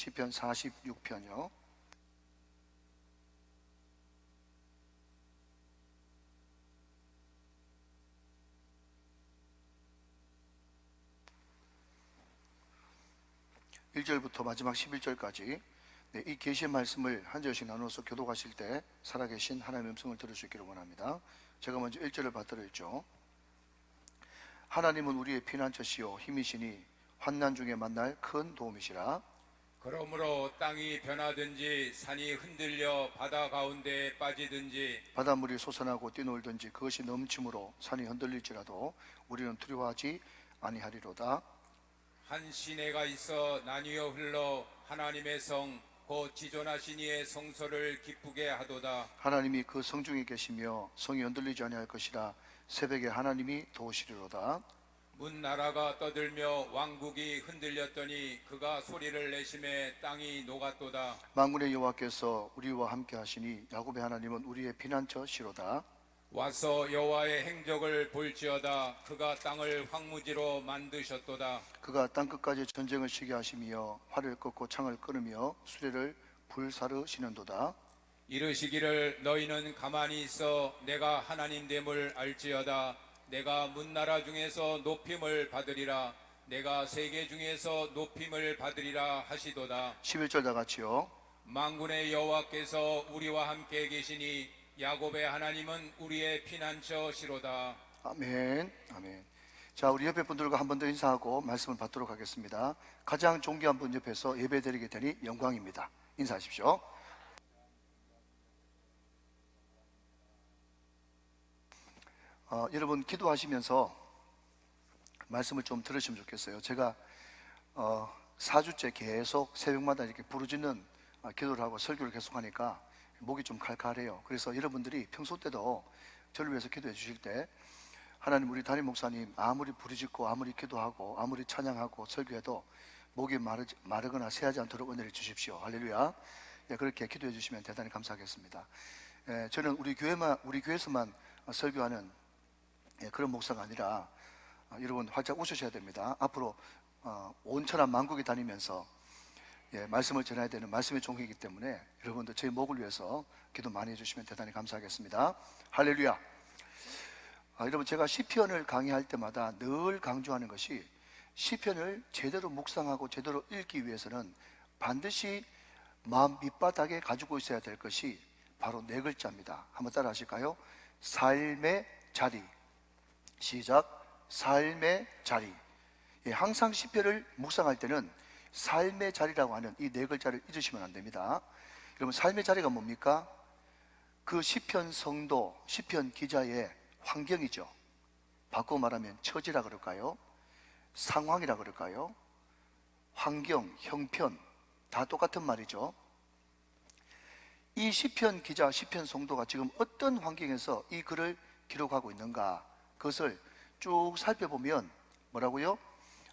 시편 46편이요. 일 절부터 마지막 11절까지 이 계시의 말씀을 한 절씩 나눠서 교독하실 때 살아계신 하나님의 음성을 들을 수 있기를 원합니다. 제가 먼저 1절을 받들어 있죠. 하나님은 우리의 피난처시요 힘이시니 환난 중에 만날 큰 도움이시라. 그러므로 땅이 변하든지 산이 흔들려 바다 가운데에 빠지든지 바닷물이 솟아나고 뛰놀든지 그것이 넘침으로 산이 흔들릴지라도 우리는 두려워하지 아니하리로다. 한 시내가 있어 나뉘어 흘러 하나님의 성 곧 지존하신 이의 성소를 기쁘게 하도다. 하나님이 그 성중에 계시며 성이 흔들리지 아니할 것이라. 새벽에 하나님이 도우시리로다. 문 나라가 떠들며 왕국이 흔들렸더니 그가 소리를 내심에 땅이 녹았도다. 만군의 여호와께서 우리와 함께 하시니 야곱의 하나님은 우리의 피난처시로다. 와서 여호와의 행적을 볼지어다. 그가 땅을 황무지로 만드셨도다. 그가 땅끝까지 전쟁을 치게 하시며 활을 꺾고 창을 끊으며 수레를 불사르시는도다. 이르시기를 너희는 가만히 있어 내가 하나님 됨을 알지어다. 내가 문나라 중에서 높임을 받으리라. 내가 세계 중에서 높임을 받으리라 하시도다. 11절 다 같이요. 만군의 여호와께서 우리와 함께 계시니 야곱의 하나님은 우리의 피난처시로다. 아멘. 아멘. 자, 우리 옆에 분들과 한 번 더 인사하고 말씀을 받도록 하겠습니다. 가장 존귀한 분 옆에서 예배드리게 되니 영광입니다. 인사하십시오. 여러분 기도하시면서 말씀을 좀 들으시면 좋겠어요. 제가 4주째 계속 새벽마다 이렇게 부르짖는 기도를 하고 설교를 계속하니까 목이 좀 칼칼해요. 그래서 여러분들이 평소 때도 저를 위해서 기도해 주실 때 하나님, 우리 담임 목사님 아무리 부르짖고 아무리 기도하고 아무리 찬양하고 설교해도 목이 마르거나 새하지 않도록 은혜를 주십시오. 할렐루야. 그렇게 기도해 주시면 대단히 감사하겠습니다. 저는 우리 교회에서만 설교하는 그런 목사가 아니라 여러분 활짝 웃으셔야 됩니다. 앞으로 온천한 만국에 다니면서 말씀을 전해야 되는 말씀의 종이기 때문에 여러분들 제 목을 위해서 기도 많이 해주시면 대단히 감사하겠습니다. 할렐루야. 여러분, 제가 시편을 강의할 때마다 늘 강조하는 것이 시편을 제대로 묵상하고 제대로 읽기 위해서는 반드시 마음 밑바닥에 가지고 있어야 될 것이 바로 4글자입니다. 한번 따라 하실까요? 삶의 자리. 시작. 삶의 자리. 항상 시편을 묵상할 때는 삶의 자리라고 하는 이 4글자를 잊으시면 안 됩니다. 여러분, 삶의 자리가 뭡니까? 그 시편 성도, 시편 기자의 환경이죠. 바꿔 말하면 처지라 그럴까요? 상황이라 그럴까요? 환경, 형편 다 똑같은 말이죠. 이 시편 기자, 시편 성도가 지금 어떤 환경에서 이 글을 기록하고 있는가, 그것을 쭉 살펴보면 뭐라고요?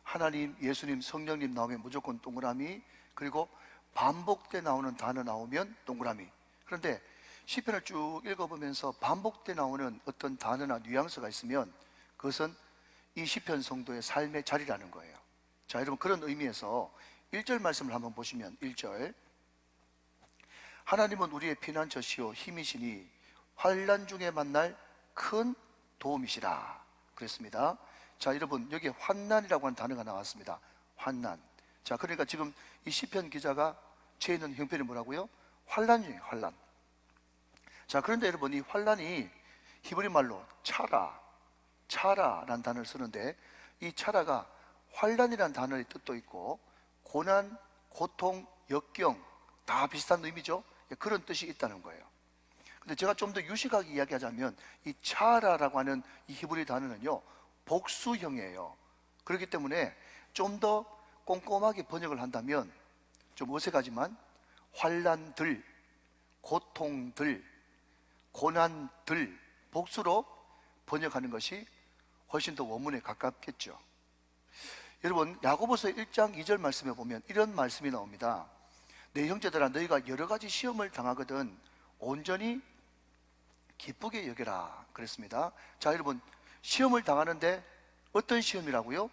하나님, 예수님, 성령님 나오면 무조건 동그라미, 그리고 반복돼 나오는 단어 나오면 동그라미. 그런데 시편을 쭉 읽어보면서 반복돼 나오는 어떤 단어나 뉘앙스가 있으면 그것은 이 시편 성도의 삶의 자리라는 거예요. 자, 여러분, 그런 의미에서 1절 말씀을 한번 보시면 1절, 하나님은 우리의 피난처시요 힘이시니 환난 중에 만날 큰 도움이시라 그랬습니다. 자, 여러분, 여기 환난이라고 하는 단어가 나왔습니다. 환난. 자, 그러니까 지금 이 시편 기자가 처해 있는 형편이 뭐라고요? 환난이에요, 환난. 자, 그런데 여러분, 이 환난이 히브리 말로 차라라는 단어를 쓰는데, 이 차라가 환난이라는 단어의 뜻도 있고 고난, 고통, 역경 다 비슷한 의미죠. 그런 뜻이 있다는 거예요. 근데 제가 좀 더 유식하게 이야기하자면 이 차라라고 하는 이 히브리 단어는요, 복수형이에요. 그렇기 때문에 좀 더 꼼꼼하게 번역을 한다면 좀 어색하지만 환난들, 고통들, 고난들, 복수로 번역하는 것이 훨씬 더 원문에 가깝겠죠. 여러분, 야고보서 1장 2절 말씀에 보면 이런 말씀이 나옵니다. 내 형제들아, 너희가 여러 가지 시험을 당하거든 온전히 기쁘게 여겨라 그랬습니다. 자, 여러분, 시험을 당하는데 어떤 시험이라고요?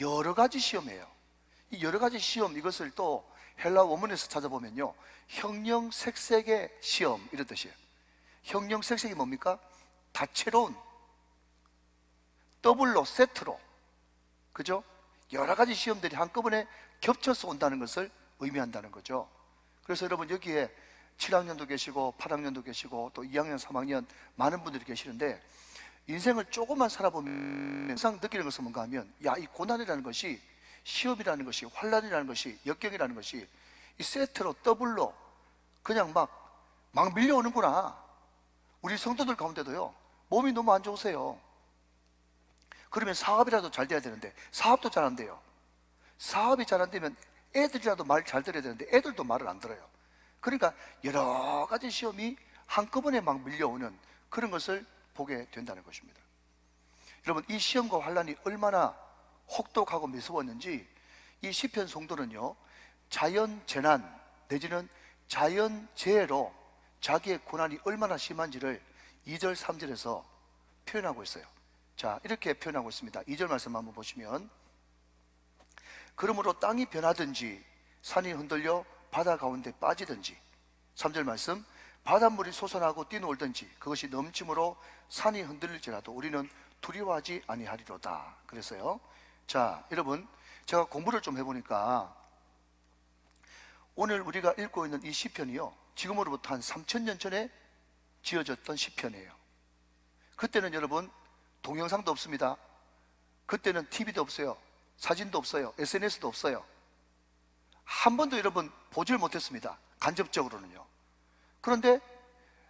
여러 가지 시험이에요. 이 여러 가지 시험, 이것을 또 헬라 원문에서 찾아보면요, 형령색색의 시험 이런 뜻이에요. 형령색색이 뭡니까? 다채로운, 더블로, 세트로, 그죠? 여러 가지 시험들이 한꺼번에 겹쳐서 온다는 것을 의미한다는 거죠. 그래서 여러분, 여기에 7학년도 계시고 8학년도 계시고 또 2학년, 3학년 많은 분들이 계시는데, 인생을 조금만 살아보면 항상 느끼는 것은 뭔가 하면, 야, 이 고난이라는 것이, 시험이라는 것이, 환난이라는 것이, 역경이라는 것이 이 세트로, 더블로 그냥 막 밀려오는구나. 우리 성도들 가운데도요, 몸이 너무 안 좋으세요. 그러면 사업이라도 잘 돼야 되는데 사업도 잘 안 돼요. 사업이 잘 안 되면 애들이라도 말 잘 들어야 되는데 애들도 말을 안 들어요. 그러니까 여러 가지 시험이 한꺼번에 막 밀려오는 그런 것을 보게 된다는 것입니다. 여러분, 이 시험과 환난이 얼마나 혹독하고 매서웠는지 이 시편 성도는요, 자연 재난 내지는 자연 재해로 자기의 고난이 얼마나 심한지를 2절 3절에서 표현하고 있어요. 자, 이렇게 표현하고 있습니다. 2절 말씀 한번 보시면, 그러므로 땅이 변하든지 산이 흔들려 바다 가운데 빠지든지, 3절 말씀, 바닷물이 솟아나고 뛰놀든지 그것이 넘침으로 산이 흔들릴지라도 우리는 두려워하지 아니하리로다. 그래서요, 자, 여러분, 제가 공부를 좀 해보니까 오늘 우리가 읽고 있는 이 시편이요, 지금으로부터 한 3000년 전에 지어졌던 시편이에요. 그때는 여러분 동영상도 없습니다. 그때는 TV도 없어요. 사진도 없어요. SNS도 없어요. 한 번도 여러분 보질 못했습니다. 간접적으로는요. 그런데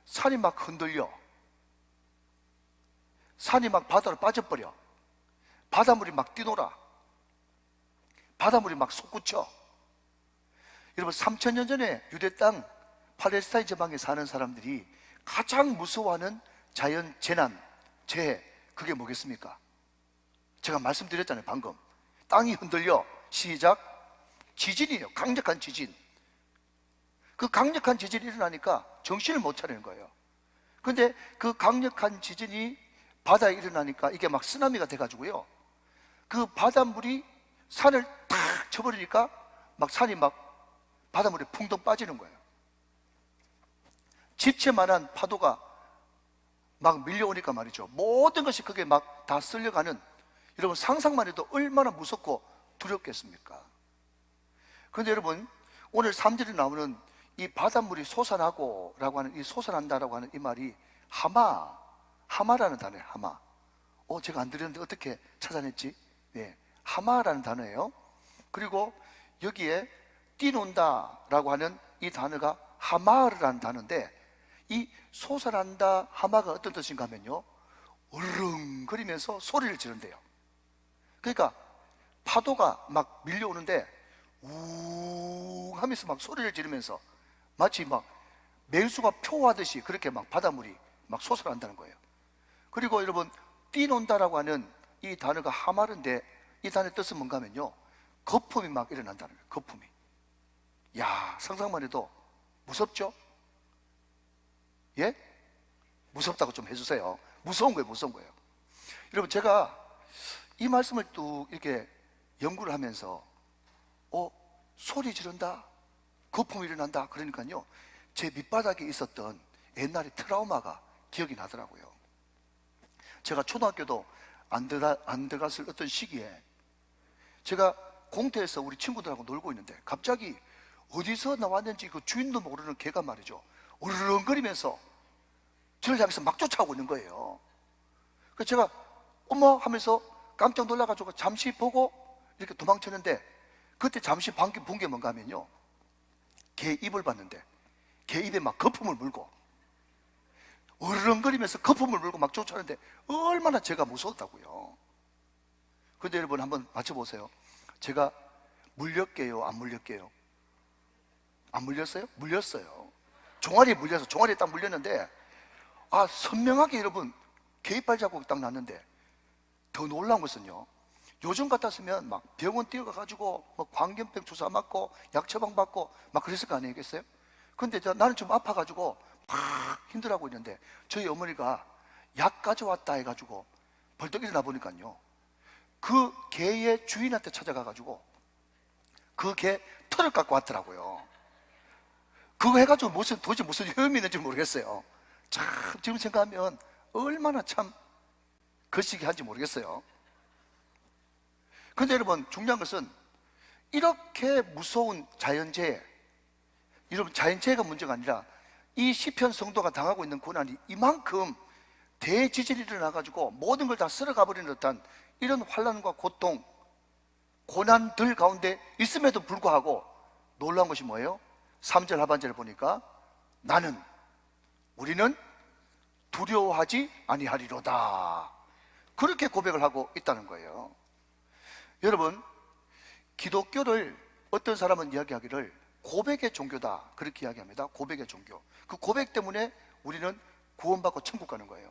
산이 막 흔들려, 산이 막 바다로 빠져버려, 바닷물이 막 뛰놀아, 바닷물이 막 솟구쳐. 여러분, 3000년 전에 유대 땅 팔레스타인 지방에 사는 사람들이 가장 무서워하는 자연 재난, 재해, 그게 뭐겠습니까? 제가 말씀드렸잖아요, 방금. 땅이 흔들려. 시작. 지진이에요. 강력한 지진. 그 강력한 지진이 일어나니까 정신을 못 차리는 거예요. 근데 그 강력한 지진이 바다에 일어나니까 이게 막 쓰나미가 돼가지고요, 그 바닷물이 산을 탁 쳐버리니까 막 산이 막 바닷물에 풍덩 빠지는 거예요. 집채만한 파도가 막 밀려오니까 말이죠, 모든 것이 그게 막 다 쓸려가는, 여러분 상상만 해도 얼마나 무섭고 두렵겠습니까? 그런데 여러분, 오늘 3절에 나오는 이 바닷물이 솟아나고 라고 하는, 이 솟아난다라고 하는 이 말이 하마라는 단어예요. 하마. 제가 안 들었는데 어떻게 찾아냈지? 네, 하마라는 단어예요. 그리고 여기에 뛰논다 라고 하는 이 단어가 하마르라는 단어인데, 이 솟아난다 하마가 어떤 뜻인가 하면요, 으르렁거리면서 소리를 지른대요. 그러니까 파도가 막 밀려오는데 우 하면서 막 소리를 지르면서 마치 막 맹수가 표하듯이 그렇게 막 바닷물이 막 솟아난다는 거예요. 그리고 여러분, 뛰논다라고 하는 이 단어가 하마르인데, 이 단어의 뜻은 뭔가 하면요, 거품이 막 일어난다는 거예요. 거품이. 야, 상상만 해도 무섭죠? 예? 무섭다고 좀 해주세요. 무서운 거예요, 무서운 거예요. 여러분, 제가 이 말씀을 또 이렇게 연구를 하면서 소리 지른다, 거품이 일어난다, 그러니까요, 제 밑바닥에 있었던 옛날의 트라우마가 기억이 나더라고요. 제가 초등학교도 안 들어갔을 어떤 시기에 제가 공터에서 우리 친구들하고 놀고 있는데 갑자기 어디서 나왔는지 그 주인도 모르는 개가 말이죠, 으르렁거리면서 저를 향해서 막 쫓아오고 있는 거예요. 그래서 제가 어머 하면서 깜짝 놀라가지고 잠시 보고 이렇게 도망쳤는데, 그때 잠시 본 게 뭔가 하면요, 개 입을 봤는데 개 입에 막 거품을 물고 으르렁거리면서 거품을 물고 막 쫓아오는데 얼마나 제가 무서웠다고요. 그런데 여러분 한번 맞춰보세요. 제가 물렸게요, 안 물렸게요? 안 물렸어요? 물렸어요. 종아리에 물려서, 종아리에 딱 물렸는데, 선명하게 여러분 개이빨 자국이 딱 났는데, 더 놀라운 것은요, 요즘 같았으면 막 병원 뛰어가가지고 뭐 광견병 주사 맞고 약 처방 받고 막 그랬을 거 아니겠어요? 근데 나는 좀 아파가지고 막 힘들어하고 있는데, 저희 어머니가 약 가져왔다 해가지고 벌떡 일어나 보니까요, 그 개의 주인한테 찾아가가지고 그 개 털을 갖고 왔더라고요. 그거 해가지고 도대체 무슨 효험이 있는지 모르겠어요. 참 지금 생각하면 얼마나 참 거시기 한지 모르겠어요. 그런데 여러분, 중요한 것은 이렇게 무서운 자연재해, 여러분, 자연재해가 문제가 아니라 이 시편 성도가 당하고 있는 고난이 이만큼 대지진이 일어나가지고 모든 걸 다 쓸어가 버리는 듯한 이런 환난과 고통, 고난들 가운데 있음에도 불구하고 놀라운 것이 뭐예요? 3절 하반절을 보니까 우리는 두려워하지 아니하리로다, 그렇게 고백을 하고 있다는 거예요. 여러분, 기독교를 어떤 사람은 이야기하기를 고백의 종교다, 그렇게 이야기합니다. 고백의 종교. 그 고백 때문에 우리는 구원받고 천국 가는 거예요.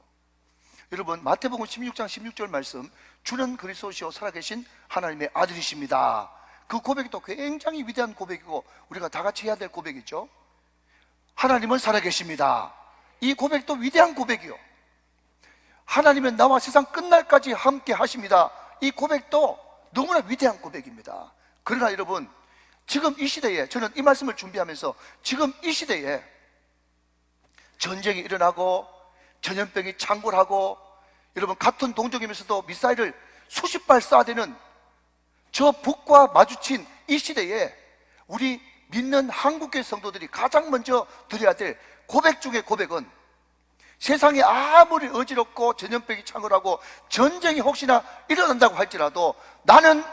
여러분, 마태복음 16장 16절 말씀, 주는 그리스도시요 살아계신 하나님의 아들이십니다. 그 고백이 또 굉장히 위대한 고백이고 우리가 다 같이 해야 될 고백이죠. 하나님은 살아계십니다. 이 고백도 위대한 고백이요. 하나님은 나와 세상 끝날까지 함께 하십니다. 이 고백도 너무나 위대한 고백입니다. 그러나 여러분, 지금 이 시대에, 저는 이 말씀을 준비하면서 지금 이 시대에 전쟁이 일어나고 전염병이 창궐하고, 여러분, 같은 동족이면서도 미사일을 수십 발 쏴대는 저 북과 마주친 이 시대에 우리 믿는 한국교회 성도들이 가장 먼저 드려야 될 고백 중의 고백은, 세상이 아무리 어지럽고 전염병이 창궐하고 전쟁이 혹시나 일어난다고 할지라도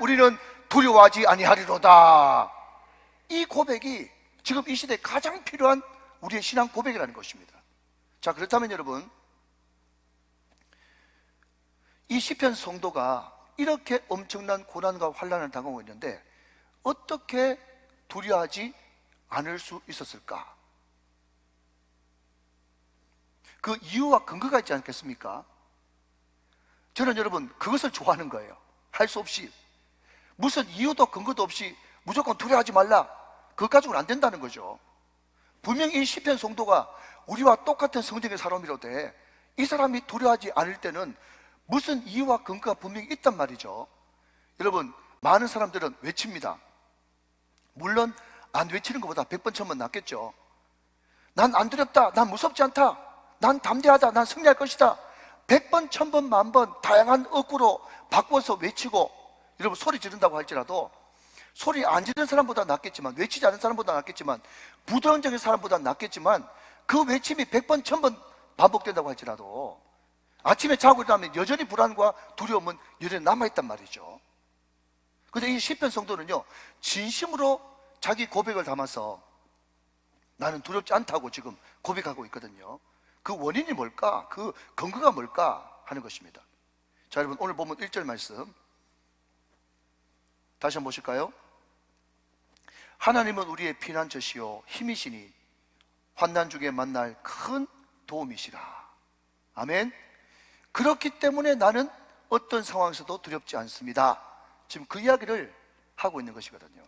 우리는 두려워하지 아니하리로다, 이 고백이 지금 이 시대에 가장 필요한 우리의 신앙 고백이라는 것입니다. 자, 그렇다면 여러분, 이 시편 성도가 이렇게 엄청난 고난과 환난을 당하고 있는데 어떻게 두려워하지 않을 수 있었을까? 그 이유와 근거가 있지 않겠습니까? 저는 여러분, 그것을 좋아하는 거예요. 할 수 없이, 무슨 이유도 근거도 없이 무조건 두려워하지 말라, 그것 가지고는 안 된다는 거죠. 분명히 이 시편 성도가 우리와 똑같은 성경에 살아오미로되 이 사람이 두려워하지 않을 때는 무슨 이유와 근거가 분명히 있단 말이죠. 여러분, 많은 사람들은 외칩니다. 물론 안 외치는 것보다 100번 1000번 낫겠죠. 난 안 두렵다, 난 무섭지 않다, 난 담대하다, 난 승리할 것이다, 100번 1000번 만번 다양한 어구로 바꿔서 외치고, 여러분, 소리 지른다고 할지라도 소리 안 지르는 사람보다 낫겠지만, 외치지 않은 사람보다 낫겠지만, 부정적인 사람보다 낫겠지만, 그 외침이 100번 1000번 반복된다고 할지라도 아침에 자고 일어나면 여전히 불안과 두려움은 여전히 남아있단 말이죠. 그런데 이 시편 성도는요, 진심으로 자기 고백을 담아서 나는 두렵지 않다고 지금 고백하고 있거든요. 그 원인이 뭘까? 그 근거가 뭘까? 하는 것입니다. 자, 여러분, 오늘 보면 1절 말씀 다시 한번 보실까요? 하나님은 우리의 피난처시요 힘이시니 환난 중에 만날 큰 도움이시라. 아멘. 그렇기 때문에 나는 어떤 상황에서도 두렵지 않습니다. 지금 그 이야기를 하고 있는 것이거든요.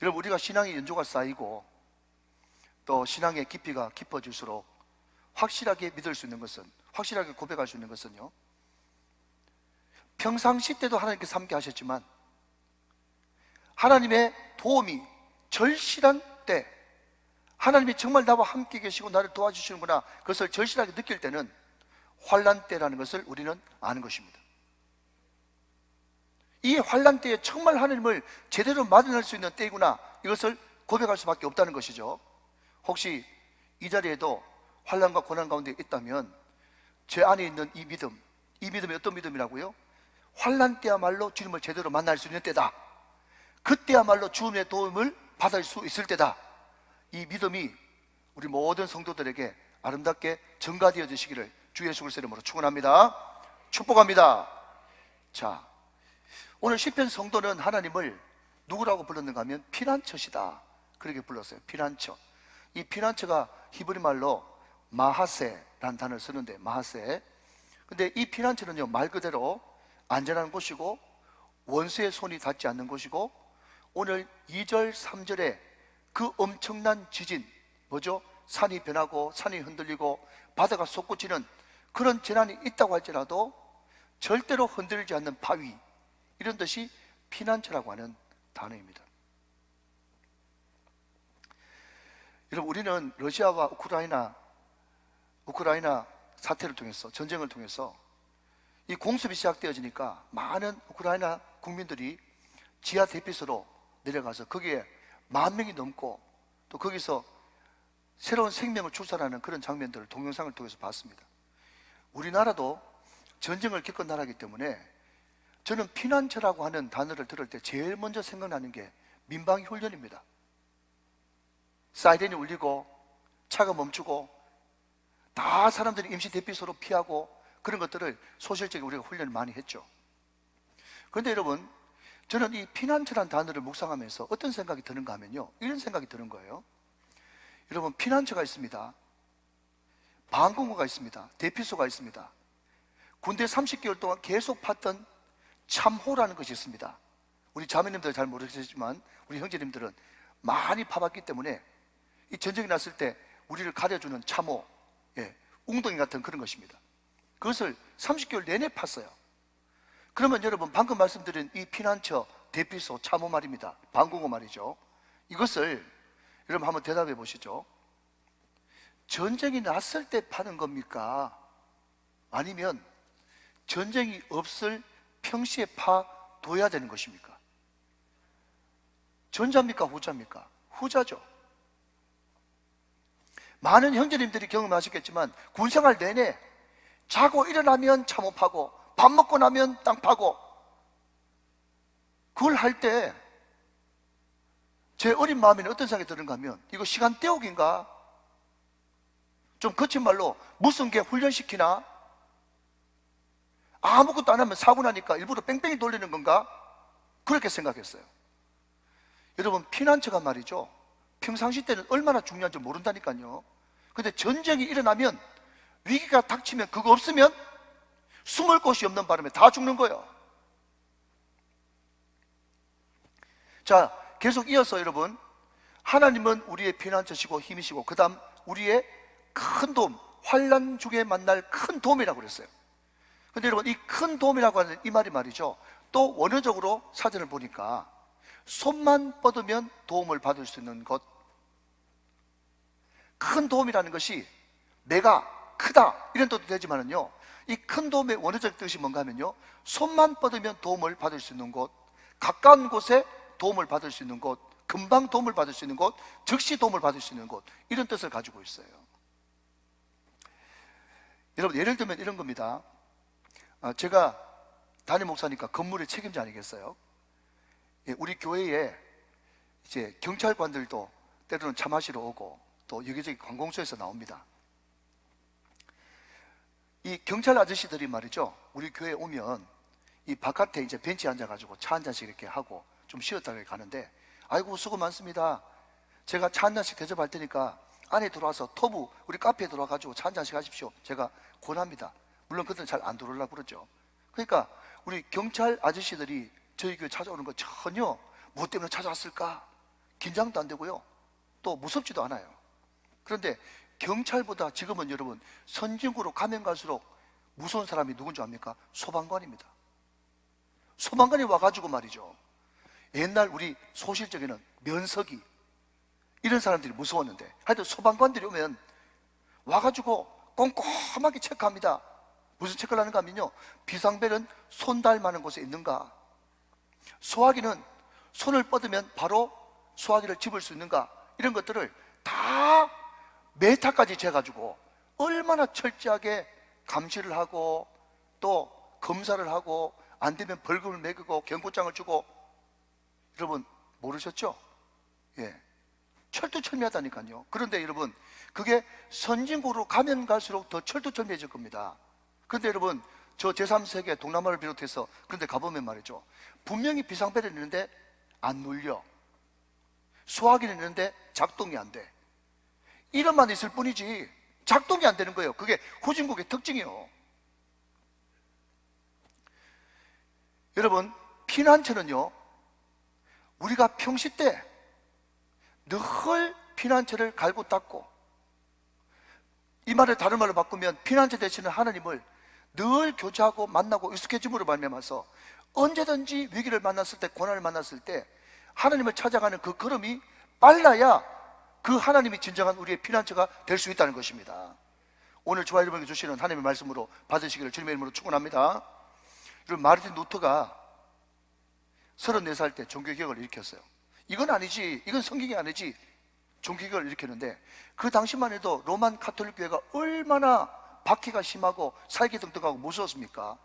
여러분, 우리가 신앙의 연조가 쌓이고 또 신앙의 깊이가 깊어질수록 확실하게 믿을 수 있는 것은, 확실하게 고백할 수 있는 것은요, 평상시 때도 하나님께 함께 하셨지만 하나님의 도움이 절실한 때, 하나님이 정말 나와 함께 계시고 나를 도와주시는구나, 그것을 절실하게 느낄 때는 환난 때라는 것을 우리는 아는 것입니다. 이 환난 때에 정말 하나님을 제대로 만날 수 있는 때이구나, 이것을 고백할 수밖에 없다는 것이죠. 혹시 이 자리에도 환난과 고난 가운데 있다면 제 안에 있는 이 믿음이 어떤 믿음이라고요? 환난 때야말로 주님을 제대로 만날 수 있는 때다, 그때야말로 주님의 도움을 받을 수 있을 때다, 이 믿음이 우리 모든 성도들에게 아름답게 전가되어 주시기를 주 예수 그리스도의 이름으로 축원합니다. 축복합니다. 자, 오늘 시편 성도는 하나님을 누구라고 불렀는가 하면 피난처시다, 그렇게 불렀어요. 피난처. 이 피난처가 히브리 말로 마하세라는 단어를 쓰는데, 마하세. 근데 이 피난처는요, 말 그대로 안전한 곳이고 원수의 손이 닿지 않는 곳이고, 오늘 2절 3절에 그 엄청난 지진, 뭐죠? 산이 변하고 산이 흔들리고 바다가 솟구치는 그런 재난이 있다고 할지라도 절대로 흔들리지 않는 바위, 이런 뜻이 피난처라고 하는 단어입니다. 여러분, 우리는 러시아와 우크라이나 사태를 통해서, 전쟁을 통해서 이 공습이 시작되어지니까 많은 우크라이나 국민들이 지하 대피소로 내려가서 거기에 10,000명이 넘고 또 거기서 새로운 생명을 출산하는 그런 장면들을 동영상을 통해서 봤습니다. 우리나라도 전쟁을 겪은 나라이기 때문에 저는 피난처라고 하는 단어를 들을 때 제일 먼저 생각나는 게 민방위 훈련입니다. 사이렌이 울리고 차가 멈추고 다 사람들이 임시 대피소로 피하고 그런 것들을 소실적으로 우리가 훈련을 많이 했죠. 그런데 여러분, 저는 이 피난처라는 단어를 묵상하면서 어떤 생각이 드는가 하면요, 이런 생각이 드는 거예요. 여러분, 피난처가 있습니다. 방공호가 있습니다. 대피소가 있습니다. 군대 30개월 동안 계속 팠던 참호라는 것이 있습니다. 우리 자매님들은 잘 모르시지만 우리 형제님들은 많이 파봤기 때문에 이 전쟁이 났을 때 우리를 가려주는 참호, 웅덩이 같은 그런 것입니다. 그것을 30개월 내내 팠어요. 그러면 여러분, 방금 말씀드린 이 피난처, 대피소, 참호 말입니다. 방공호 말이죠. 이것을 여러분 한번 대답해 보시죠. 전쟁이 났을 때 파는 겁니까? 아니면 전쟁이 없을 평시에 파둬야 되는 것입니까? 전자입니까? 후자입니까? 후자죠. 많은 형제님들이 경험하셨겠지만 군생활 내내 자고 일어나면 참호 파고 밥 먹고 나면 땅 파고, 그걸 할 때 제 어린 마음에는 어떤 생각이 드는가 하면 이거 시간 때우기인가? 좀 거친 말로 무슨 개 훈련시키나? 아무것도 안 하면 사고 나니까 일부러 뺑뺑이 돌리는 건가? 그렇게 생각했어요. 여러분, 피난처가 말이죠, 평상시 때는 얼마나 중요한지 모른다니까요. 근데 전쟁이 일어나면, 위기가 닥치면, 그거 없으면 숨을 곳이 없는 바람에 다 죽는 거예요. 자, 계속 이어서 여러분, 하나님은 우리의 피난처시고 힘이시고 그 다음 우리의 큰 도움, 환난 중에 만날 큰 도움이라고 그랬어요. 근데 여러분, 이 큰 도움이라고 하는 이 말이 말이죠, 또 원어적으로 사전을 보니까 손만 뻗으면 도움을 받을 수 있는 것, 큰 도움이라는 것이 내가 크다 이런 뜻도 되지만은요, 이 큰 도움의 원어적 뜻이 뭔가 하면요, 손만 뻗으면 도움을 받을 수 있는 곳, 가까운 곳에 도움을 받을 수 있는 곳, 금방 도움을 받을 수 있는 곳, 즉시 도움을 받을 수 있는 곳, 이런 뜻을 가지고 있어요. 여러분, 예를 들면 이런 겁니다. 제가 담임 목사니까 건물의 책임자 아니겠어요? 우리 교회에 이제 경찰관들도 때로는 차 마시러 오고 또 여기저기 관공서에서 나옵니다. 이 경찰 아저씨들이 말이죠, 우리 교회에 오면 이 바깥에 이제 벤치에 앉아가지고 차 한 잔씩 이렇게 하고 좀 쉬었다가 가는데, 아이고 수고 많습니다, 제가 차 한 잔씩 대접할 테니까 안에 들어와서 터부 우리 카페에 들어와가지고 차 한 잔씩 하십시오, 제가 권합니다. 물론 그들은 잘 안 들어오려고 그러죠. 그러니까 우리 경찰 아저씨들이 저희 교회 찾아오는 거 전혀 뭐 때문에 찾아왔을까 긴장도 안 되고요, 또 무섭지도 않아요. 그런데 경찰보다 지금은 여러분 선진국으로 가면 갈수록 무서운 사람이 누군지 압니까? 소방관입니다. 소방관이 와가지고 말이죠, 옛날 우리 소실적에는 면석이 이런 사람들이 무서웠는데, 하여튼 소방관들이 오면 와가지고 꼼꼼하게 체크합니다. 무슨 체크를 하는가 하면요, 비상벨은 손 닿을 만한 곳에 있는가, 소화기는 손을 뻗으면 바로 소화기를 집을 수 있는가, 이런 것들을 다 메타까지 재가지고 얼마나 철저하게 감시를 하고 또 검사를 하고 안 되면 벌금을 매기고 경고장을 주고. 여러분 모르셨죠? 철두철미하다니까요. 그런데 여러분, 그게 선진국으로 가면 갈수록 더 철두철미해질 겁니다. 그런데 여러분, 저 제3세계 동남아를 비롯해서 그런데 가보면 말이죠, 분명히 비상벨이 있는데 안 눌려, 소화기는 있는데 작동이 안 돼. 이름만 있을 뿐이지 작동이 안 되는 거예요. 그게 후진국의 특징이에요. 여러분, 피난처는요, 우리가 평시 때 늘 피난처를 갈고 닦고, 이 말을 다른 말로 바꾸면 피난처 되시는 하나님을 늘 교제하고 만나고 익숙해짐으로 말미암아서 언제든지 위기를 만났을 때, 고난을 만났을 때 하나님을 찾아가는 그 걸음이 빨라야 그 하나님이 진정한 우리의 피난처가 될 수 있다는 것입니다. 오늘 저와 여러분에게 주시는 하나님의 말씀으로 받으시기를 주님의 이름으로 축원합니다. 여러분, 마르틴 루터가 34살 때 종교개혁을 일으켰어요. 이건 아니지, 이건 성경이 아니지, 종교개혁을 일으켰는데, 그 당시만 해도 로만 가톨릭 교회가 얼마나 박해가 심하고 살기등등하고 무서웠습니까?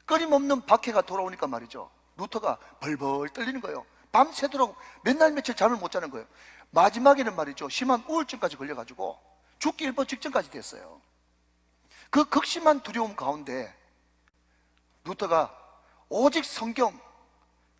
끊임없는 박해가 돌아오니까 말이죠, 루터가 벌벌 떨리는 거예요. 밤새도록 몇 날 며칠 잠을 못 자는 거예요. 마지막에는 말이죠, 심한 우울증까지 걸려가지고 죽기 일보 직전까지 됐어요. 그 극심한 두려움 가운데 루터가 오직 성경,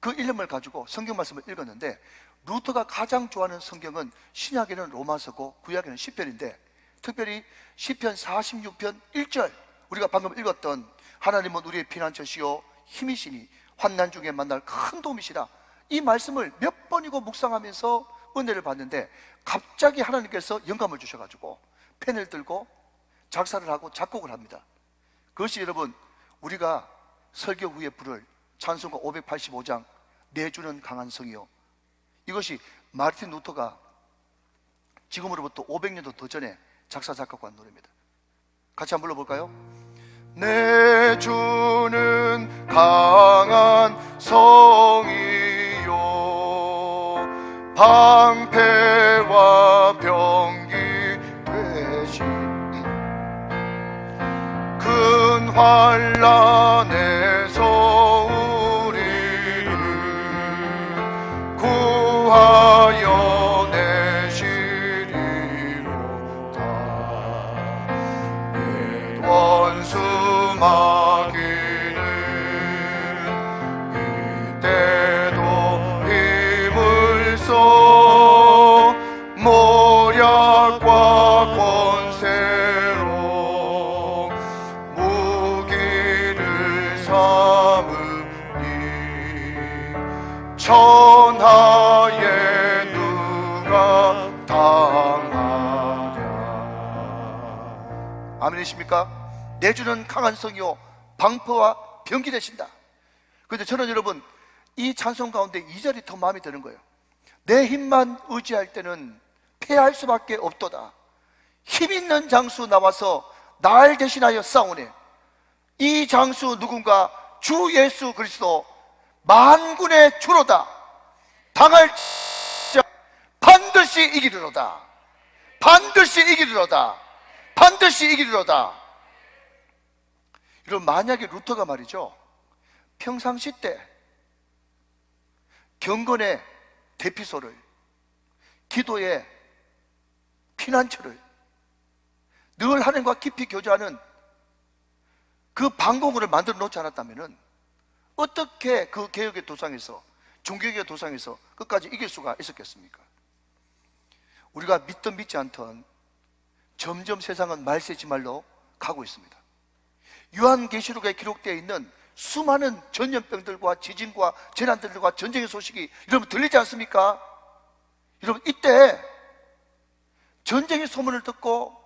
그 일념을 가지고 성경 말씀을 읽었는데, 루터가 가장 좋아하는 성경은 신약에는 로마서고 구약에는 시편인데, 특별히 시편 46편 1절, 우리가 방금 읽었던 하나님은 우리의 피난처시요 힘이시니 환난 중에 만날 큰 도움이시라, 이 말씀을 몇 번이고 묵상하면서 은혜를 받는데, 갑자기 하나님께서 영감을 주셔가지고 펜을 들고 작사를 하고 작곡을 합니다. 그것이 여러분, 우리가 설교 후에 부를 찬송가 585장 내주는 강한 성이요, 이것이 마르틴 루터가 지금으로부터 500년도 더 전에 작사 작곡한 노래입니다. 같이 한번 불러볼까요? 내주는 강한 성이요 방패와 병기 되신 큰 환난에서 우리를 구하여 내시리로다. 옛 원수 마귀는 이때도 힘을 써 모략과 권세로 무기를 삼으니 천하에 누가 당하랴. 아멘이십니까? 내주는 강한 성이요 방패와 병기 되신다. 그런데 저는 여러분, 이 찬송 가운데 2절이 더 마음에 드는 거예요. 내 힘만 의지할 때는 패할 수밖에 없도다. 힘 있는 장수 나와서 날 대신하여 싸우네. 이 장수 누군가? 주 예수 그리스도 만군의 주로다. 당할 자 반드시 이기리로다. 반드시 이기리로다. 반드시 이기리로다. 여러분, 만약에 루터가 말이죠, 평상시 때 경건의 대피소를, 기도의 피난처를 늘 하나님과 깊이 교제하는 그 방공호를 만들어 놓지 않았다면 어떻게 그 개혁의 도상에서, 종교개혁의 도상에서 끝까지 이길 수가 있었겠습니까? 우리가 믿든 믿지 않든 점점 세상은 말세지말로 가고 있습니다. 요한계시록에 기록되어 있는 수많은 전염병들과 지진과 재난들과 전쟁의 소식이 여러분 들리지 않습니까? 여러분, 이때 전쟁의 소문을 듣고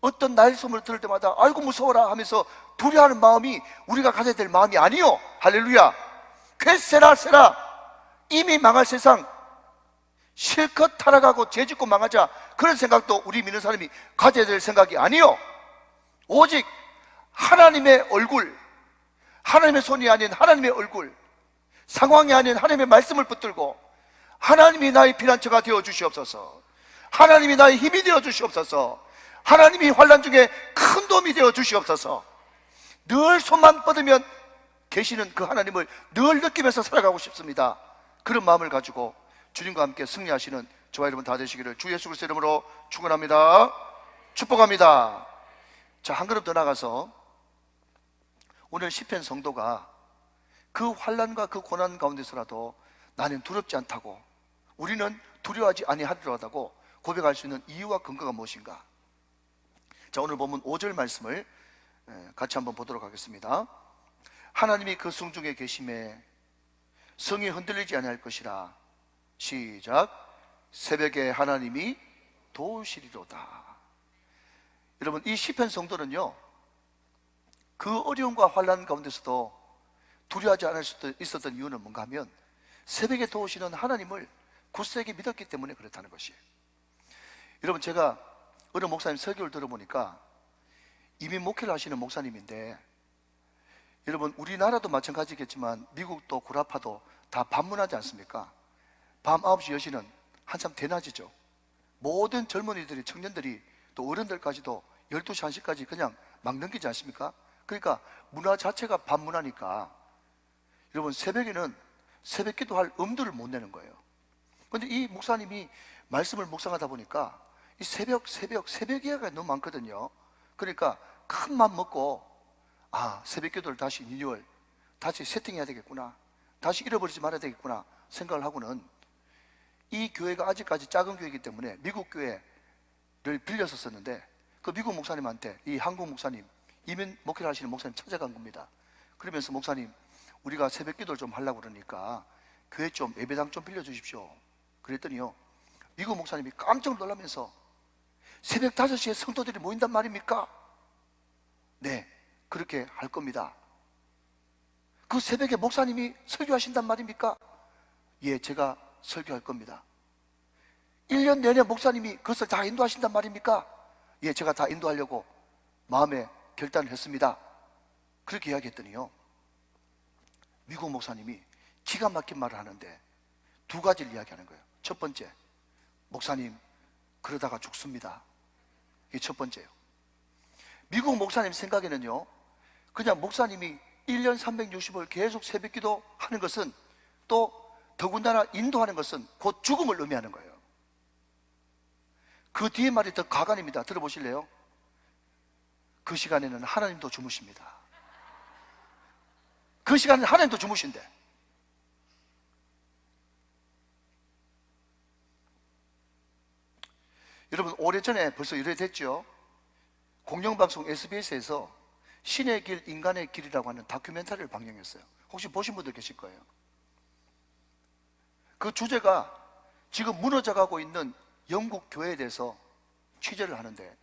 어떤 날 소문을 들을 때마다 아이고 무서워라 하면서 두려워하는 마음이 우리가 가져야 될 마음이 아니요. 할렐루야. 쾌세라 세라, 이미 망할 세상 실컷 타락하고 죄짓고 망하자, 그런 생각도 우리 믿는 사람이 가져야 될 생각이 아니요. 오직 하나님의 얼굴, 하나님의 손이 아닌 하나님의 얼굴, 상황이 아닌 하나님의 말씀을 붙들고 하나님이 나의 피난처가 되어 주시옵소서, 하나님이 나의 힘이 되어 주시옵소서, 하나님이 환난 중에 큰 도움이 되어 주시옵소서, 늘 손만 뻗으면 계시는 그 하나님을 늘 느끼면서 살아가고 싶습니다. 그런 마음을 가지고 주님과 함께 승리하시는 저와 여러분 다 되시기를 주 예수 그리스도 이름으로 축원합니다. 축복합니다. 자, 한 걸음 더 나가서 오늘 시편 성도가 그 환난과 그 고난 가운데서라도 나는 두렵지 않다고, 우리는 두려워하지 아니하리로다고 고백할 수 있는 이유와 근거가 무엇인가? 자, 오늘 본문 5절 말씀을 같이 한번 보도록 하겠습니다. 하나님이 그 성중에 계심에 성이 흔들리지 아니할 것이라. 시작. 새벽에 하나님이 도우시리로다. 여러분, 이 시편 성도는요, 그 어려움과 환난 가운데서도 두려워하지 않을 수 있었던 이유는 뭔가 하면 새벽에 도우시는 하나님을 굳세게 믿었기 때문에 그렇다는 것이에요. 여러분, 제가 어느 목사님 설교를 들어보니까 이민 목회를 하시는 목사님인데, 여러분 우리나라도 마찬가지겠지만 미국도 구라파도 다 밤문하지 않습니까? 밤 9시 10시는 한참 대낮이죠. 모든 젊은이들이, 청년들이, 또 어른들까지도 12시 1시까지 그냥 막 넘기지 않습니까? 그러니까 문화 자체가 밤문화니까 여러분 새벽에는 새벽 기도할 엄두를 못 내는 거예요. 그런데 이 목사님이 말씀을 묵상하다 보니까 이 새벽 이야기가 너무 많거든요. 그러니까 큰 맘 먹고, 새벽 기도를 다시 리뉴얼, 다시 세팅해야 되겠구나, 다시 잃어버리지 말아야 되겠구나 생각을 하고는, 이 교회가 아직까지 작은 교회이기 때문에 미국 교회를 빌려서 썼는데, 그 미국 목사님한테 이 한국 목사님, 이민 목회를 하시는 목사님 찾아간 겁니다. 그러면서 목사님, 우리가 새벽 기도를 좀 하려고 그러니까 교회 좀 예배당 좀 빌려주십시오. 그랬더니요, 미국 목사님이 깜짝 놀라면서, 새벽 5시에 성도들이 모인단 말입니까? 네, 그렇게 할 겁니다. 그 새벽에 목사님이 설교하신단 말입니까? 예, 제가 설교할 겁니다. 1년 내내 목사님이 그것을 다 인도하신단 말입니까? 예, 제가 다 인도하려고 마음에 결단을 했습니다. 그렇게 이야기했더니요, 미국 목사님이 기가 막힌 말을 하는데 두 가지를 이야기하는 거예요. 첫 번째, 목사님 그러다가 죽습니다. 이게 첫 번째예요. 미국 목사님 생각에는요, 그냥 목사님이 1년 360일 계속 새벽 기도 하는 것은, 또 더군다나 인도하는 것은 곧 죽음을 의미하는 거예요. 그 뒤에 말이 더 가관입니다. 들어보실래요? 그 시간에는 하나님도 주무십니다. 그 시간에는 하나님도 주무신대. 여러분, 오래전에 벌써 이래됐죠. 공영방송 SBS에서 신의 길, 인간의 길이라고 하는 다큐멘터리를 방영했어요. 혹시 보신 분들 계실 거예요. 그 주제가 지금 무너져가고 있는 영국 교회에 대해서 취재를 하는데,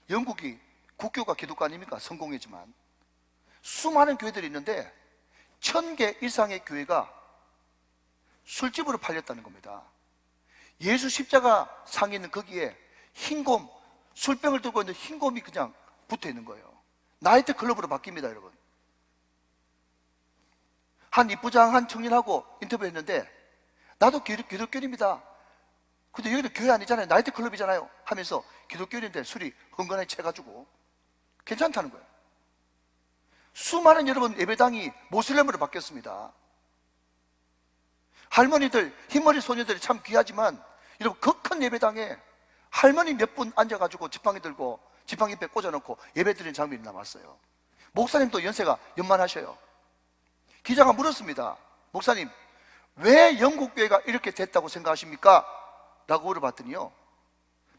영국이 국교가 기독교 아닙니까? 성공이지만 수많은 교회들이 있는데 1000개 이상의 교회가 술집으로 팔렸다는 겁니다. 예수 십자가 상에 있는 거기에 흰곰, 술병을 들고 있는 흰곰이 그냥 붙어 있는 거예요. 나이트 클럽으로 바뀝니다, 여러분. 한 이쁘장한 청년하고 인터뷰했는데, 나도 기독교인입니다. 근데 여기는 교회 아니잖아요, 나이트 클럽이잖아요 하면서 기독교인인데 술이 흥건하게 채가지고 괜찮다는 거예요. 수많은 여러분 예배당이 모슬렘으로 바뀌었습니다. 할머니들, 흰머리 소녀들이 참 귀하지만, 여러분 그 큰 예배당에 할머니 몇 분 앉아가지고 지팡이 들고 지팡이 배 꽂아놓고 예배 드리는 장면이 남았어요. 목사님도 연세가 연만하셔요. 기자가 물었습니다. 목사님, 왜 영국교회가 이렇게 됐다고 생각하십니까? 라고 물어봤더니요,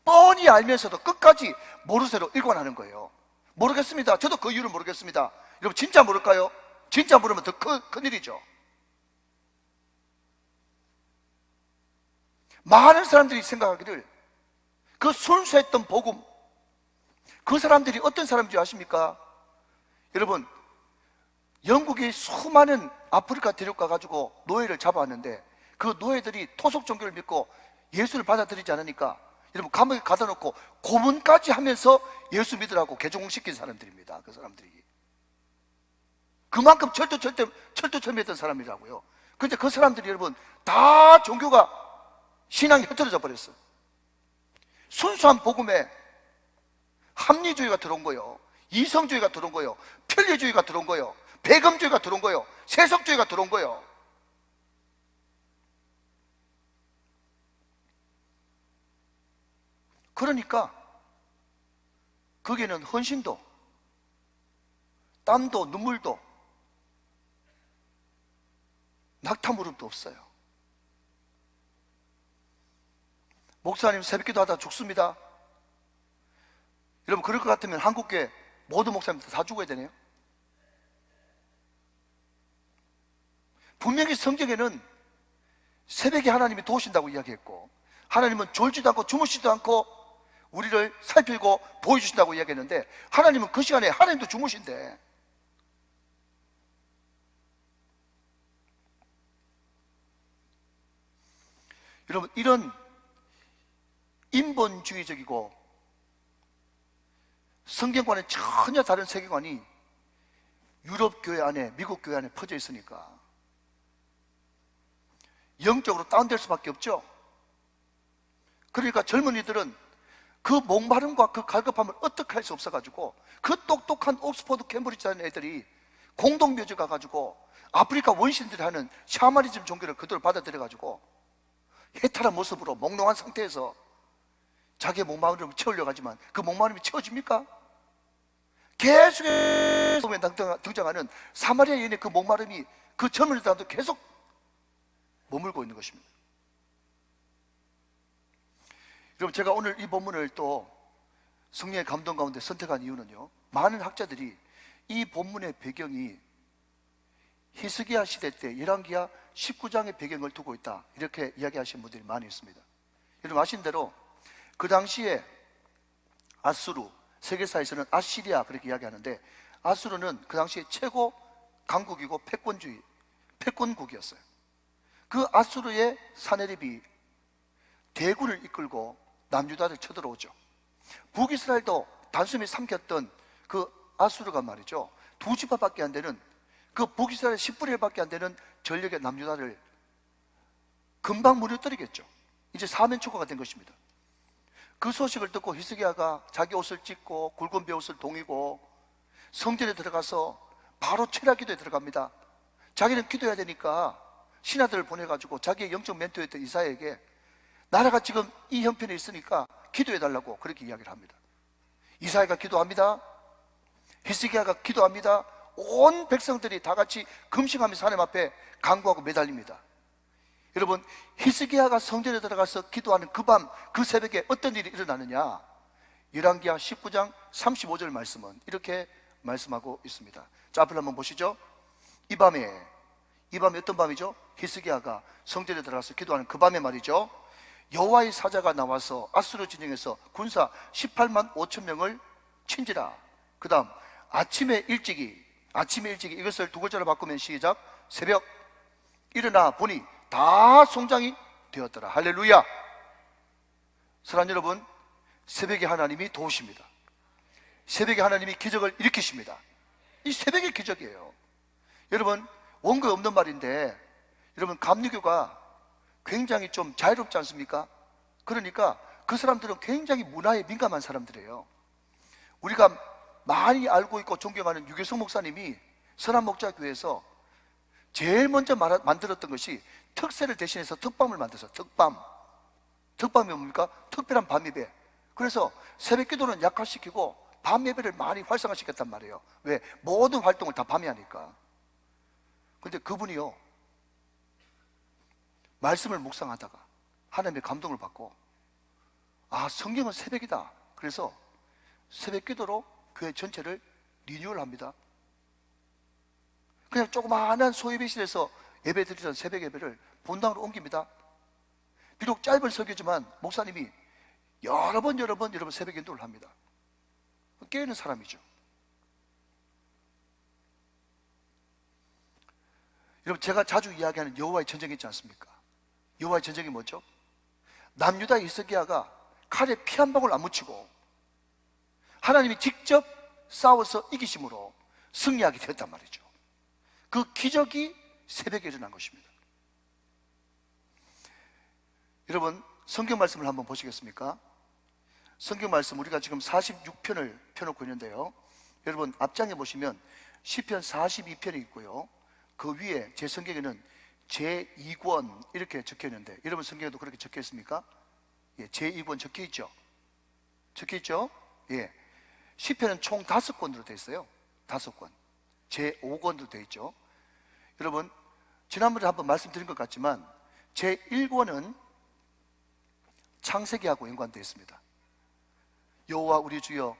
뻔히 알면서도 끝까지 모르쇠로 일관하는 거예요. 모르겠습니다. 저도 그 이유를 모르겠습니다. 여러분 진짜 모를까요? 진짜 모르면 더 큰일이죠. 많은 사람들이 생각하기를 그 순수했던 복음, 그 사람들이 어떤 사람인지 아십니까? 여러분, 영국이 수많은 아프리카 대륙 가가지고 노예를 잡아왔는데, 그 노예들이 토속 종교를 믿고 예수를 받아들이지 않으니까 여러분 감옥에 가둬 놓고 고문까지 하면서 예수 믿으라고 개종시킨 사람들입니다. 그 사람들이 그만큼 철두철미했던 사람이라고요. 그런데 그 사람들이 여러분 다 종교가, 신앙이 흐트러져 버렸어요. 순수한 복음에 합리주의가 들어온 거예요. 이성주의가 들어온 거예요. 편리주의가 들어온 거예요. 배금주의가 들어온 거예요. 세속주의가 들어온 거예요. 그러니까 거기에는 헌신도, 땀도, 눈물도, 낙타무릎도 없어요. 목사님 새벽기도 하다 죽습니다. 여러분 그럴 것 같으면 한국교회 모든 목사님들 다 죽어야 되네요. 분명히 성경에는 새벽에 하나님이 도우신다고 이야기했고, 하나님은 졸지도 않고 주무시지도 않고 우리를 살피고 보여주신다고 이야기했는데, 하나님은 그 시간에 하나님도 주무신대. 여러분, 이런 인본주의적이고 성경과는 전혀 다른 세계관이 유럽 교회 안에, 미국 교회 안에 퍼져 있으니까 영적으로 다운될 수밖에 없죠. 그러니까 젊은이들은 그 목마름과 그 갈급함을 어떻게 할 수 없어가지고 그 똑똑한 옥스퍼드 캠브리지 하는 애들이 공동묘지 가가지고 아프리카 원신들이 하는 샤머니즘 종교를 그대로 받아들여가지고 해탈한 모습으로 몽롱한 상태에서 자기의 목마름을 채우려고 하지만 그 목마름이 채워집니까? 계속해서 등장하는 사마리아 여인의 그 목마름이 그 젊은 사람도 계속 머물고 있는 것입니다. 여러분, 제가 오늘 이 본문을 또 성령의 감동 가운데 선택한 이유는요, 많은 학자들이 이 본문의 배경이 히스기야 시대 때 열왕기하 19장의 배경을 두고 있다, 이렇게 이야기하시는 분들이 많이 있습니다. 여러분 아신 대로 그 당시에 아수르, 세계사에서는 아시리아 그렇게 이야기하는데, 아수르는 그 당시에 최고 강국이고 패권국이었어요. 그 아수르의 사내립이 대군을 이끌고 남유다를 쳐들어오죠. 북이스라엘도 단숨에 삼켰던 그 아수르가 말이죠, 두 지파밖에 안 되는, 그 북이스라엘 10분의 1밖에 안 되는 전력의 남유다를 금방 무너뜨리겠죠. 이제 사면초가가 된 것입니다. 그 소식을 듣고 히스기야가 자기 옷을 찢고 굵은 베옷을 동이고 성전에 들어가서 바로 철야 기도에 들어갑니다. 자기는 기도해야 되니까 신하들을 보내가지고 자기의 영적 멘토였던 이사야에게 나라가 지금 이 형편에 있으니까 기도해달라고 그렇게 이야기를 합니다. 이사야가 기도합니다. 히스기야가 기도합니다. 온 백성들이 다 같이 금식하면서 하나님 앞에 간구하고 매달립니다. 여러분, 히스기야가 성전에 들어가서 기도하는 그 밤, 그 새벽에 어떤 일이 일어나느냐? 열왕기하 19장 35절 말씀은 이렇게 말씀하고 있습니다. 자, 앞을 한번 보시죠. 이 밤에 어떤 밤이죠? 히스기야가 성전에 들어가서 기도하는 그 밤에 말이죠, 여호와의 사자가 나와서 아수르 진영에서 군사 18만 5천 명을 친지라. 그 다음 아침에 일찍이 이것을 두 글자로 바꾸면 시작. 새벽 일어나 보니 다 송장이 되었더라. 할렐루야. 사랑하는 여러분, 새벽에 하나님이 도우십니다. 새벽에 하나님이 기적을 일으키십니다. 이 새벽의 기적이에요. 여러분, 원고에 없는 말인데, 여러분, 감리교가 굉장히 좀 자유롭지 않습니까? 그러니까 그 사람들은 굉장히 문화에 민감한 사람들이에요. 우리가 많이 알고 있고 존경하는 유교성 목사님이 선한목자교회에서 제일 먼저 만들었던 것이 특세를 대신해서 특밤을 만들었어요. 특밤이 뭡니까? 특별한 밤예배. 그래서 새벽 기도는 약화시키고 밤 예배를 많이 활성화시켰단 말이에요. 왜? 모든 활동을 다 밤에 하니까. 그런데 그분이요, 말씀을 묵상하다가 하나님의 감동을 받고, 아, 성경은 새벽이다. 그래서 새벽 기도로 교회 전체를 리뉴얼합니다. 그냥 조그마한 소예배실에서 예배 드리던 새벽 예배를 본당으로 옮깁니다. 비록 짧은 설교지만 목사님이 여러 번 여러분 새벽 기도를 합니다. 깨어있는 사람이죠. 여러분, 제가 자주 이야기하는 여호와의 전쟁이 있지 않습니까? 여호와의 전쟁이 뭐죠? 남유다 히스기야가 칼에 피 한 방울 안 묻히고 하나님이 직접 싸워서 이기심으로 승리하게 되었단 말이죠. 그 기적이 새벽에 일어난 것입니다. 여러분, 성경 말씀을 한번 보시겠습니까? 성경 말씀 우리가 지금 46편을 펴놓고 있는데요, 여러분 앞장에 보시면 시편 42편이 있고요, 그 위에 제 성경에는 제2권 이렇게 적혀 있는데, 여러분 성경에도 그렇게 적혀 있습니까? 예, 제2권 적혀 있죠? 적혀 있죠? 예. 시편은 총 5권으로 되어 있어요. 5권. 제5권으로 되어 있죠. 여러분, 지난번에 한번 말씀드린 것 같지만 제1권은 창세기하고 연관되어 있습니다. 여호와 우리 주여,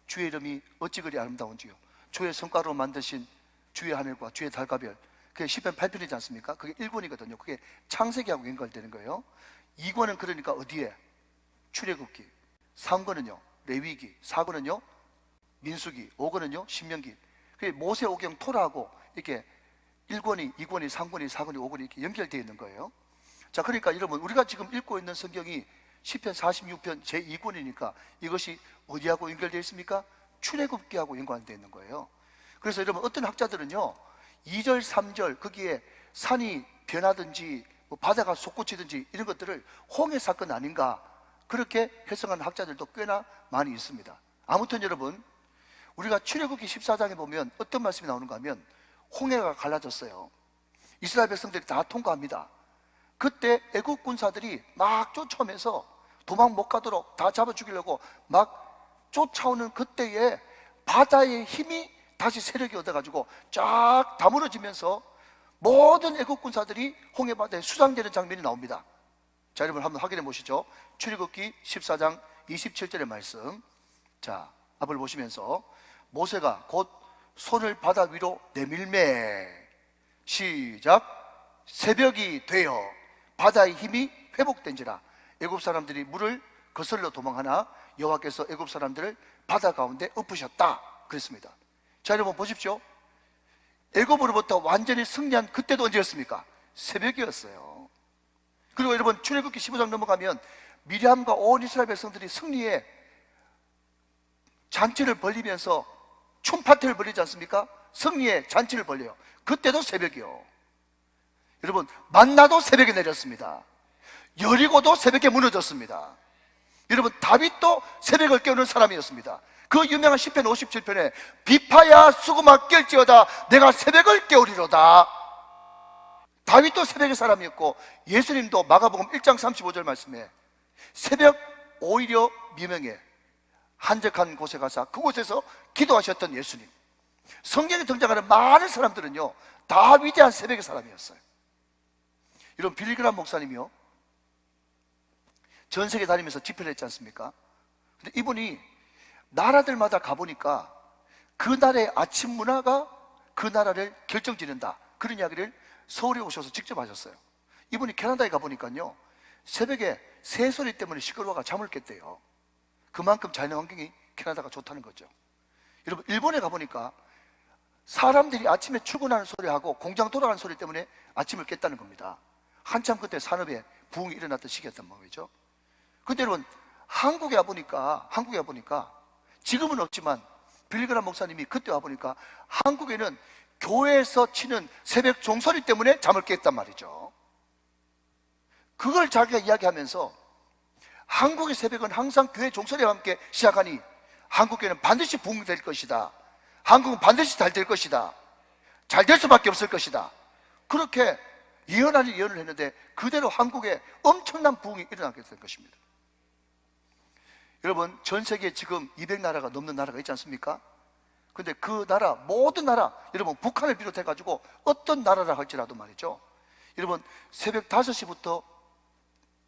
주의 이름이 어찌 그리 아름다운지요, 주의 손가락으로 만드신 주의 하늘과 주의 달과 별, 그게 시편 8편이지 않습니까? 그게 1권이거든요. 그게 창세기하고 연관되는 거예요. 2권은 그러니까 어디에? 출애굽기. 3권은요 레위기. 4권은요 민수기. 5권은요 신명기. 그게 모세오경 토라하고 이렇게 1권이, 2권이, 3권이, 4권이, 5권이 이렇게 연결되어 있는 거예요. 자, 그러니까 여러분, 우리가 지금 읽고 있는 성경이 시편 46편 제2권이니까 이것이 어디하고 연결되어 있습니까? 출애굽기하고 연관되어 있는 거예요. 그래서 여러분, 어떤 학자들은요 2절 3절 거기에 산이 변하든지 뭐 바다가 솟구치든지 이런 것들을 홍해 사건 아닌가, 그렇게 해석하는 학자들도 꽤나 많이 있습니다. 아무튼 여러분, 우리가 출애굽기 14장에 보면 어떤 말씀이 나오는가 하면 홍해가 갈라졌어요. 이스라엘 백성들이 다 통과합니다. 그때 애국 군사들이 막 쫓아오면서 도망 못 가도록 다 잡아 죽이려고 막 쫓아오는 그때에 바다의 힘이 다시 세력이 얻어가지고 쫙 다물어지면서 모든 애국 군사들이 홍해 바다에 수상되는 장면이 나옵니다. 자, 여러분 한번 확인해 보시죠. 출애굽기 14장 27절의 말씀. 자, 앞을 보시면서 모세가 곧 손을 바다 위로 내밀매, 시작. 새벽이 되어 바다의 힘이 회복된지라 애굽 사람들이 물을 거슬러 도망하나 여호와께서 애굽 사람들을 바다 가운데 엎으셨다 그랬습니다. 자, 여러분 보십시오. 애굽으로부터 완전히 승리한 그때도 언제였습니까? 새벽이었어요. 그리고 여러분 출애굽기 15장 넘어가면 미리암과 온 이스라엘 백성들이 승리의 잔치를 벌리면서 춤 파티를 벌이지 않습니까? 승리의 잔치를 벌려요. 그때도 새벽이요. 여러분, 만나도 새벽에 내렸습니다. 여리고도 새벽에 무너졌습니다. 여러분, 다윗도 새벽을 깨우는 사람이었습니다. 그 유명한 시편 57편에 비파야 수구마 깰지어다 내가 새벽을 깨우리로다. 다윗도 새벽의 사람이었고 예수님도 마가복음 1장 35절 말씀에 새벽 오히려 미명에 한적한 곳에 가서 그곳에서 기도하셨던 예수님. 성경에 등장하는 많은 사람들은요 다 위대한 새벽의 사람이었어요. 이런 빌리그람 목사님이요 전 세계 다니면서 집회를 했지 않습니까? 근데 이분이 나라들마다 가보니까 그 나라의 아침 문화가 그 나라를 결정짓는다, 그런 이야기를 서울에 오셔서 직접 하셨어요. 이분이 캐나다에 가보니까요 새벽에 새소리 때문에 시끄러워가 잠을 깼대요. 그만큼 자연 환경이 캐나다가 좋다는 거죠. 여러분, 일본에 가보니까 사람들이 아침에 출근하는 소리하고 공장 돌아가는 소리 때문에 아침을 깼다는 겁니다. 한참 그때 산업에 부흥이 일어났던 시기였단 말이죠. 근데 여러분, 한국에 와보니까 지금은 없지만 빌리그람 목사님이 그때 와보니까 한국에는 교회에서 치는 새벽 종소리 때문에 잠을 깼단 말이죠. 그걸 자기가 이야기하면서 한국의 새벽은 항상 교회 종소리와 함께 시작하니 한국교회는 반드시 부흥될 것이다, 한국은 반드시 잘 될 것이다, 잘 될 수밖에 없을 것이다, 그렇게 예언 아닌 예언을 했는데 그대로 한국에 엄청난 부흥이 일어나게 될 것입니다. 여러분, 전 세계에 지금 200나라가 넘는 나라가 있지 않습니까? 근데 그 나라, 모든 나라, 여러분 북한을 비롯해 가지고 어떤 나라라 할지라도 말이죠, 여러분 새벽 5시부터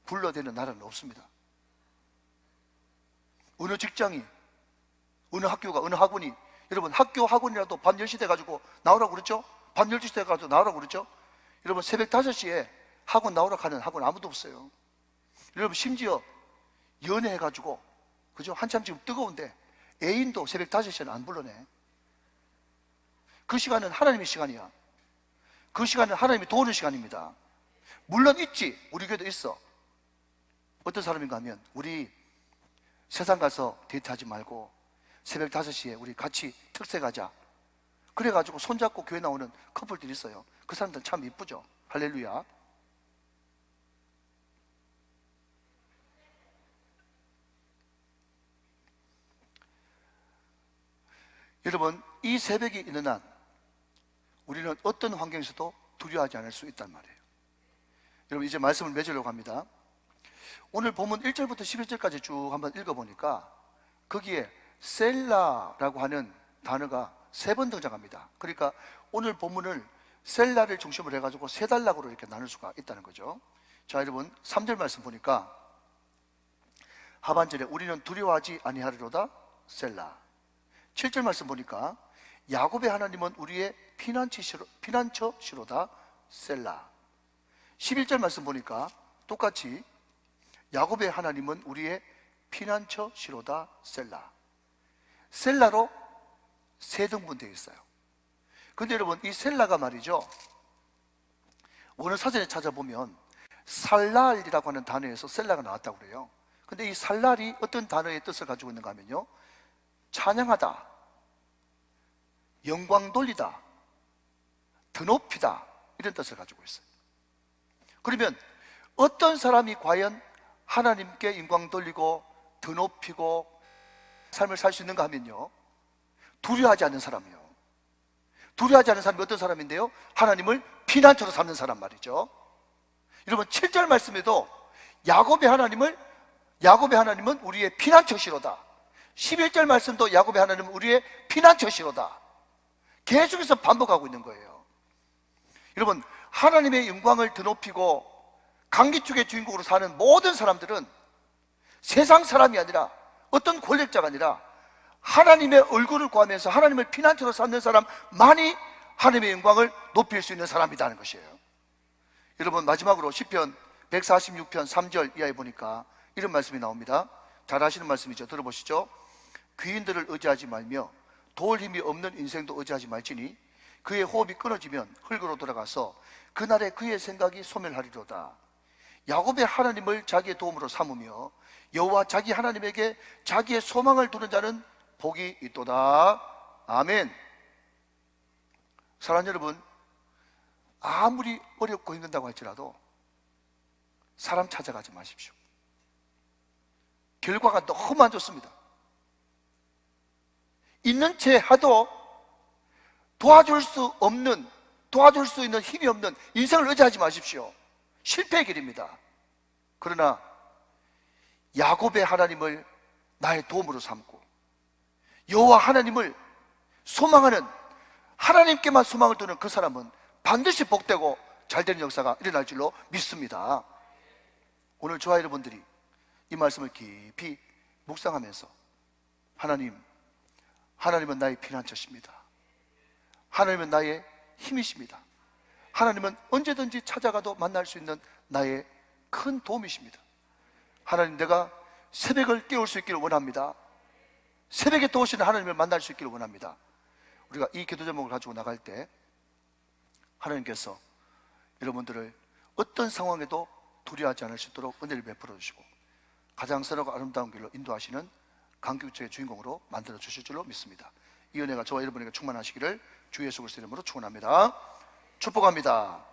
불러대는 나라는 없습니다. 어느 직장이, 어느 학교가, 어느 학원이, 여러분 학교 학원이라도 밤 10시 돼 가지고 나오라고 그랬죠? 밤 12시 돼 가지고 나오라고 그랬죠? 여러분 새벽 5시에 학원 나오라고 하는 학원 아무도 없어요. 여러분 심지어 연애해 가지고, 그죠? 한참 지금 뜨거운데 애인도 새벽 5시에는 안 불러내. 그 시간은 하나님의 시간이야. 그 시간은 하나님이 도우는 시간입니다. 물론 있지, 우리 교회도 있어. 어떤 사람인가 하면 우리 세상 가서 데이트하지 말고 새벽 5시에 우리 같이 특세 가자, 그래가지고 손잡고 교회 나오는 커플들이 있어요. 그 사람들은 참 이쁘죠. 할렐루야. 여러분, 이 새벽이 있는 한 우리는 어떤 환경에서도 두려워하지 않을 수 있단 말이에요. 여러분, 이제 말씀을 맺으려고 합니다. 오늘 본문 1절부터 11절까지 쭉 한번 읽어보니까 거기에 셀라라고 하는 단어가 3번 등장합니다. 그러니까 오늘 본문을 셀라를 중심으로 해가지고 3단락으로 이렇게 나눌 수가 있다는 거죠. 자, 여러분 3절 말씀 보니까 하반절에 우리는 두려워하지 아니하리로다, 셀라. 7절 말씀 보니까 야곱의 하나님은 우리의 피난처시로다, 셀라. 11절 말씀 보니까 똑같이 야곱의 하나님은 우리의 피난처시로다, 셀라. 셀라로 3등분 되어 있어요. 근데 여러분, 이 셀라가 말이죠, 원어 사전에 찾아보면 살랄이라고 하는 단어에서 셀라가 나왔다고 그래요. 근데 이 살랄이 어떤 단어의 뜻을 가지고 있는가 하면요, 찬양하다, 영광 돌리다, 드높이다, 이런 뜻을 가지고 있어요. 그러면 어떤 사람이 과연 하나님께 영광 돌리고 드높이고 삶을 살 수 있는가 하면요, 두려워하지 않는 사람이요. 두려워하지 않는 사람이 어떤 사람인데요? 하나님을 피난처로 삼는 사람 말이죠. 여러분 7절 말씀에도 야곱의 하나님은 우리의 피난처시로다. 11절 말씀도 야곱의 하나님은 우리의 피난처시로다. 계속해서 반복하고 있는 거예요. 여러분, 하나님의 영광을 드높이고 강기축의 주인공으로 사는 모든 사람들은 세상 사람이 아니라, 어떤 권력자가 아니라 하나님의 얼굴을 구하면서 하나님을 피난처로 삼는 사람만이 하나님의 영광을 높일 수 있는 사람이라는 것이에요. 여러분, 마지막으로 시편 146편 3절 이하에 보니까 이런 말씀이 나옵니다. 잘 아시는 말씀이죠. 들어보시죠. 귀인들을 의지하지 말며 도울 힘이 없는 인생도 의지하지 말지니 그의 호흡이 끊어지면 흙으로 돌아가서 그날에 그의 생각이 소멸하리로다. 야곱의 하나님을 자기의 도움으로 삼으며 여호와 자기 하나님에게 자기의 소망을 두는 자는 복이 있도다. 아멘. 사랑하는 여러분, 아무리 어렵고 힘든다고 할지라도 사람 찾아가지 마십시오. 결과가 너무 안 좋습니다. 있는 채 하도 도와줄 수 있는 힘이 없는 인생을 의지하지 마십시오. 실패의 길입니다. 그러나 야곱의 하나님을 나의 도움으로 삼고 여호와 하나님을 소망하는, 하나님께만 소망을 두는 그 사람은 반드시 복되고 잘되는 역사가 일어날 줄로 믿습니다. 오늘 저와 여러분들이 이 말씀을 깊이 묵상하면서 하나님은 나의 피난처십니다. 하나님은 나의 힘이십니다. 하나님은 언제든지 찾아가도 만날 수 있는 나의 큰 도움이십니다. 하나님, 내가 새벽을 깨울 수 있기를 원합니다. 새벽에 도우시는 하나님을 만날 수 있기를 원합니다. 우리가 이 기도 제목을 가지고 나갈 때 하나님께서 여러분들을 어떤 상황에도 두려워하지 않을 수 있도록 은혜를 베풀어 주시고 가장 선하고 아름다운 길로 인도하시는 강격주의 주인공으로 만들어 주실 줄로 믿습니다. 이 은혜가 저와 여러분에게 충만하시기를 주 예수 그리스도의 이름으로 축원합니다. 축복합니다.